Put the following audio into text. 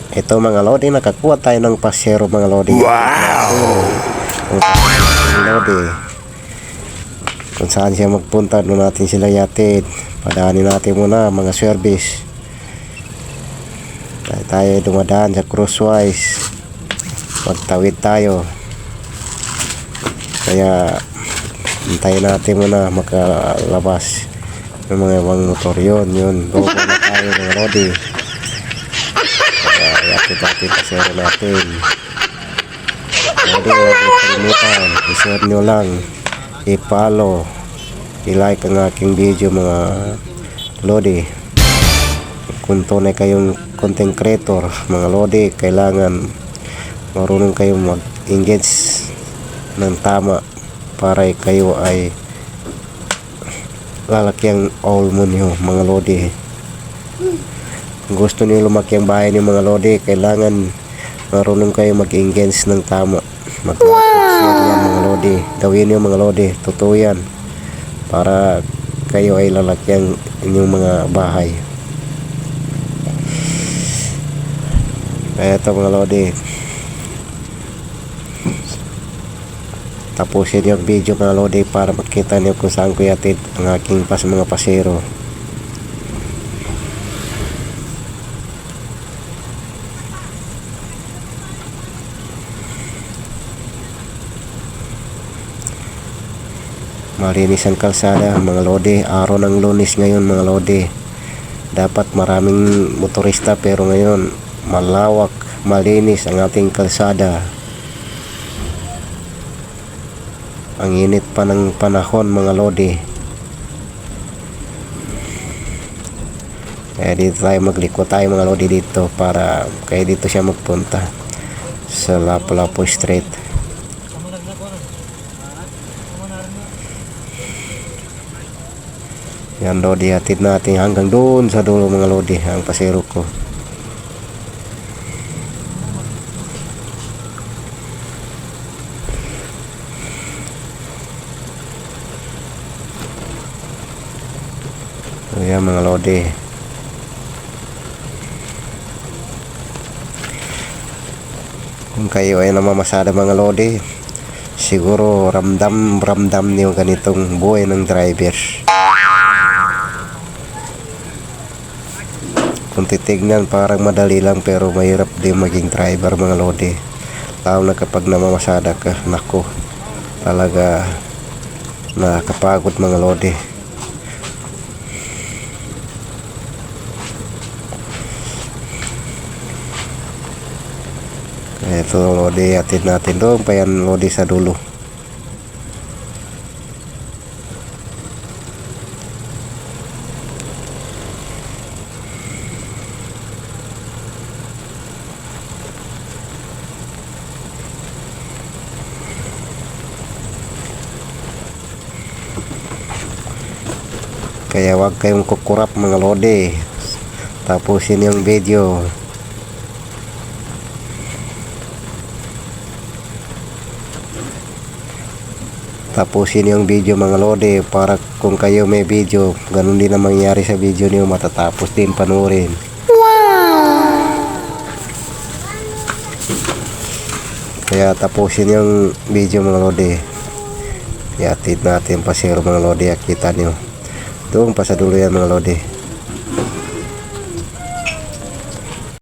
Ito mga lodi, nakakuha tayo ng pasero mga lodi. Wow! Ang lodi, kung saan siya magpunta, doon natin sila yatid. Padaanin natin muna mga service. Tayo dumadaan sa crosswise, magtawid tayo, kaya hintayin natin muna makalabas ng mga ibang motor. Yun go na tayo mga lodi. Kaya yatid natin pasero natin. Lodi, huwag niyo kalimutan, i-share nyo lang, i-follow, i-like ang aking video mga lodi. Kung tunay kayong content creator mga lodi, kailangan marunong kayong mag-engage ng tama para kayo ay lalaki ang ulmo nyo mga lodi. Kung gusto niyo lumaki ang bahay niyo mga lodi, kailangan marunong kayo mag-engage ng tama, mag-share yan mga lodi. Gawin niyo mga lodi, totoo yan, para kayo ay lalaki ang inyong mga bahay. Kaya ito mga lodi, tapusin yung video mga lodi para makita niyo kung saan ko yatid ang aking mga pasero. Malinis ang kalsada mga lodi. Araw ng Lunes ngayon mga lodi. Dapat maraming motorista, pero ngayon malawak, malinis ang ating kalsada. Ang init pa ng panahon mga lodi, kaya dito tayo magliko tayo mga lodi dito, para kaya dito siya magpunta sa Lapu-Lapu Street. Yan lodi, hatid natin hanggang doon sa dulo mga lodi ang pasero ko. Ayan mga lodi, kung kayo ay namamasada mga lodi, siguro ramdam niyo ganitong buhay ng driver. Kung titignan parang madali lang, pero mahirap din maging driver mga lodi, lalo na kapag namamasada ka. Nako, talaga nakakapagod mga lodi. Ito lodi, atid natin doon pa yan lodi sa dulo. Kaya wag kayong kukurap mga lodi, tapusin yung video. Tapusin yung video mga lodi, para kung kayo may video, ganun din ang mangyari sa video niyo, matatapos din panurin. Kaya tapusin yung video mga lodi. Iatid natin pasero mga lodi, kita niyo doon pa sa dulo yan mga lodi.